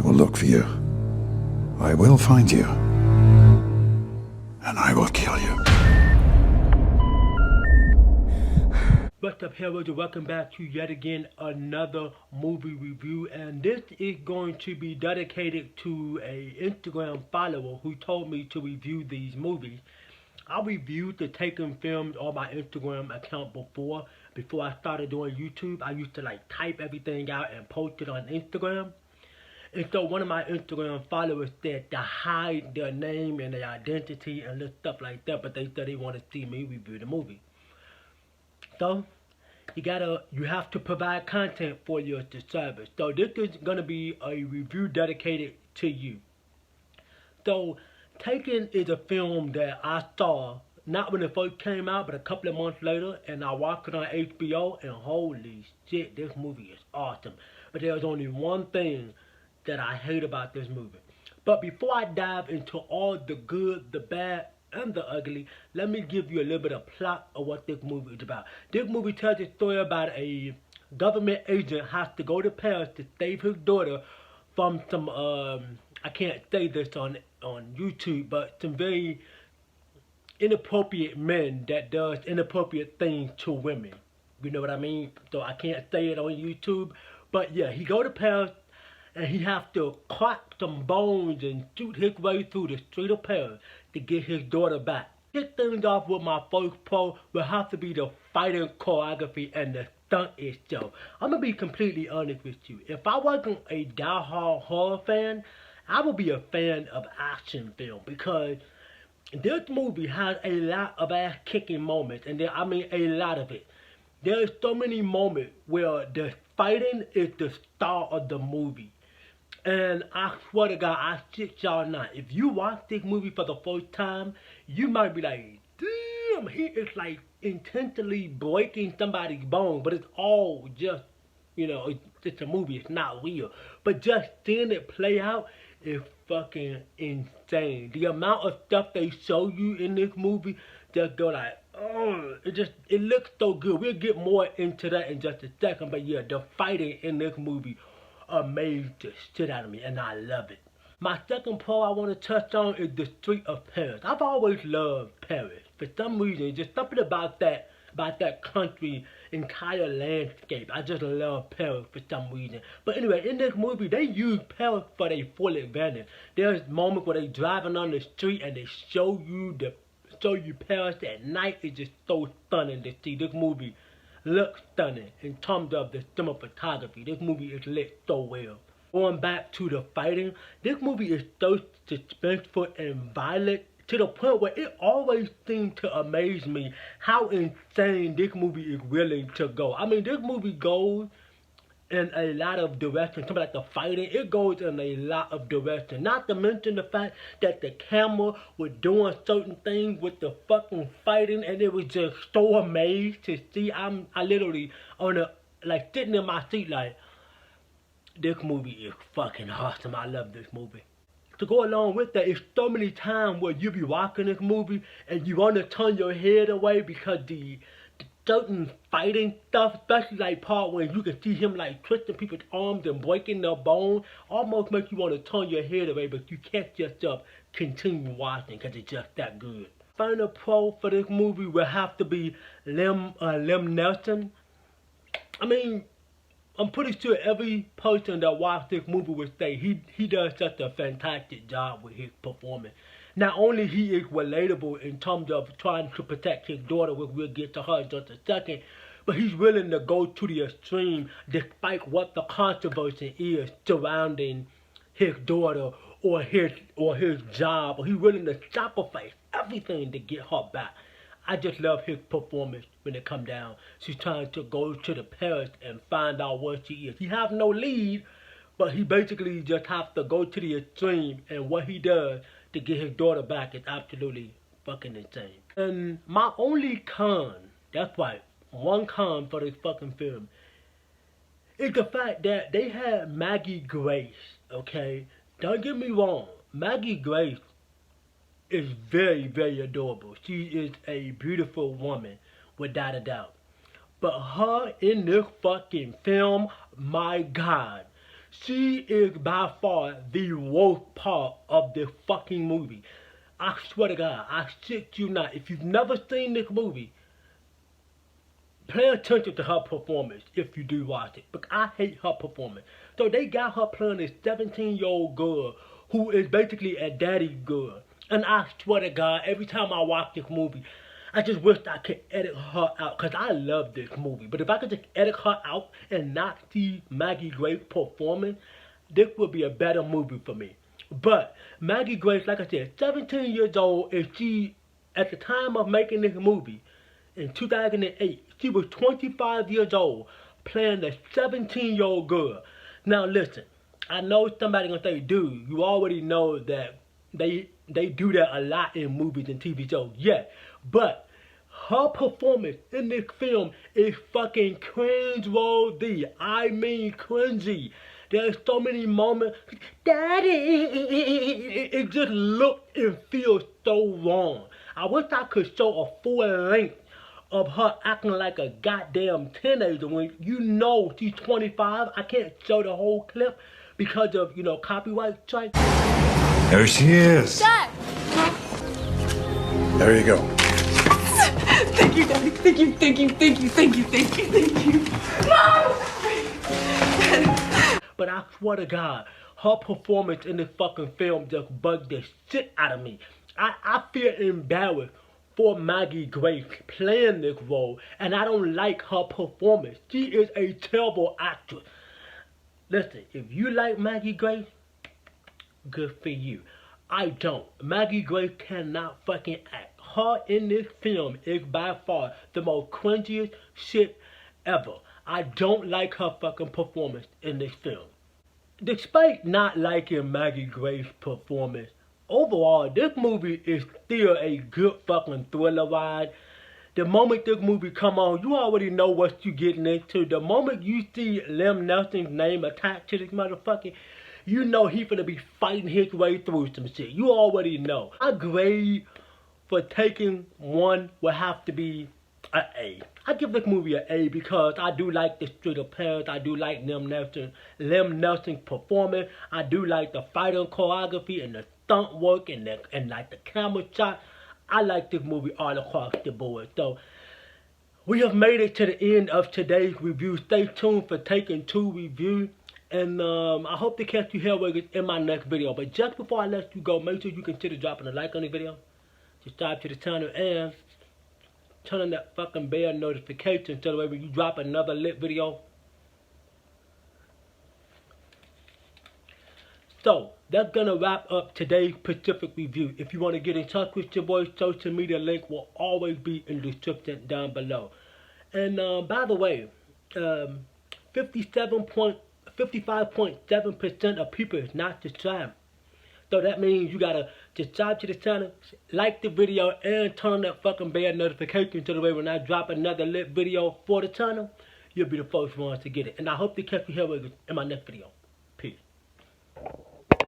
will look for you. I will find you. And I will kill you. What's up, heroes, and welcome back to yet again another movie review, and this is going to be dedicated to a Instagram follower who told me to review these movies. I reviewed the taken films on my Instagram account before I started doing YouTube. I used to type everything out and post it on Instagram. And so one of my Instagram followers said to hide their name and their identity and little stuff like that, but they said they want to see me review the movie. So you have to provide content for your subscribers. So this is gonna be a review dedicated to you. So Taken is a film that I saw not when it first came out, but a couple of months later, and I watched it on HBO, and holy shit, this movie is awesome. But there's only one thing that I hate about this movie. But before I dive into all the good, the bad, and the ugly, let me give you a little bit of plot of what this movie is about. This movie tells a story about a government agent has to go to Paris to save his daughter from some I can't say this on YouTube, but some very inappropriate men that does inappropriate things to women. You know what I mean? So I can't say it on YouTube, but yeah, he go to Paris and he has to crack some bones and shoot his way through the street of Paris to get his daughter back. Kick things off with my first pro will have to be the fighting choreography and the stunt itself. I'm gonna be completely honest with you. If I wasn't a die-hard horror fan, I would be a fan of action film, because this movie has a lot of ass-kicking moments, and I mean a lot of it. There's so many moments where the fighting is the star of the movie. And I swear to God, I shit y'all not. If you watch this movie for the first time, you might be like, damn, he is intentionally breaking somebody's bone. But it's all just, it's a movie, it's not real. But just seeing it play out is fucking insane. The amount of stuff they show you in this movie just go oh, it looks so good. We'll get more into that in just a second. But yeah, the fighting in this movie amazed the shit out of me, and I love it. My second pro I want to touch on is the street of Paris. I've always loved Paris. For some reason, just something about that country, entire landscape. I just love Paris for some reason. But anyway, in this movie, they use Paris for their full advantage. There's moments where they driving on the street and they show you Paris at night. It's just so stunning to see. This movie looks stunning in terms of the cinematography. This movie is lit so well. Going back to the fighting, this movie is so suspenseful and violent to the point where it always seems to amaze me how insane this movie is willing to go. I mean, this movie goes in a lot of direction. Something like the fighting, it goes in a lot of direction. Not to mention the fact that the camera was doing certain things with the fucking fighting, and it was just so amazed to see. I literally sitting in my seat this movie is fucking awesome. I love this movie. To go along with that, it's so many times where you be watching this movie and you want to turn your head away because the certain fighting stuff, especially part when you can see him twisting people's arms and breaking their bone, almost makes you want to turn your head away, but you catch yourself continue watching because it's just that good. Final pro for this movie will have to be Liam Neeson. I mean, I'm pretty sure every person that watched this movie would say he does such a fantastic job with his performance. Not only he is relatable in terms of trying to protect his daughter, which we'll get to her in just a second, but he's willing to go to the extreme despite what the controversy is surrounding his daughter or his job, or he's willing to sacrifice everything to get her back. I just love his performance when it comes down. She's trying to go to the Paris and find out where she is. He has no lead, but he basically just has to go to the extreme, and what he does to get his daughter back is absolutely fucking insane. And my only con, that's right, one con for this fucking film, is the fact that they had Maggie Grace, okay? Don't get me wrong, Maggie Grace is very, very adorable. She is a beautiful woman, without a doubt. But her in this fucking film, my God, She is by far the worst part of this fucking movie. I swear to God, I shit you not. If you've never seen this movie, pay attention to her performance if you do watch it. But I hate her performance. So they got her playing this 17-year-old girl who is basically a daddy girl. And I swear to God, every time I watch this movie, I just wish I could edit her out. Because I love this movie. But if I could just edit her out and not see Maggie Grace performing, this would be a better movie for me. But Maggie Grace, like I said, 17 years old, and she, at the time of making this movie, in 2008, she was 25 years old, playing a 17-year-old girl. Now listen, I know somebody gonna say, dude, you already know that they do that a lot in movies and TV shows. Yeah, but her performance in this film is fucking cringe-worthy. I mean cringy. There's so many moments, Daddy, it just looks and feels so wrong. I wish I could show a full length of her acting like a goddamn teenager when you know she's 25. I can't show the whole clip because of, you know, copyright strikes. There she is. Dad! There you go. Thank you, Daddy. Thank you, thank you, thank you, thank you, thank you, thank you. Mom! But I swear to God, her performance in this fucking film just bugged the shit out of me. I feel embarrassed for Maggie Grace playing this role, and I don't like her performance. She is a terrible actress. Listen, if you like Maggie Grace, good for you. I don't. Maggie Grace cannot fucking act. Her in this film is by far the most cringiest shit ever. I don't like her fucking performance in this film. Despite not liking Maggie Grace's performance, overall, this movie is still a good fucking thriller ride. The moment this movie come on, you already know what you getting into. The moment you see Liam Neeson's name attached to this motherfucker, you know he finna be fighting his way through some shit. You already know. My grade for taking one will have to be an A. I give this movie an A because I do like the street appearance. I do like Liam Neeson's performance. I do like the fighting choreography and the stunt work and like the camera shot. I like this movie all across the board. So we have made it to the end of today's review. Stay tuned for Taken 2 review. And I hope to catch you Hellraisers in my next video. But just before I let you go, make sure you consider dropping a like on the video, subscribe to the channel, and turn on that fucking bell notification so that when you drop another lit video. So that's gonna wrap up today's Pacific review. If you want to get in touch with your boy, social media link will always be in the description down below. And by the way, 55.7% of people is not subscribed. So that means you gotta subscribe to the channel, like the video, and turn on that fucking bell notification so the way when I drop another lit video for the channel, you'll be the first ones to get it. And I hope to catch you here in my next video. Peace.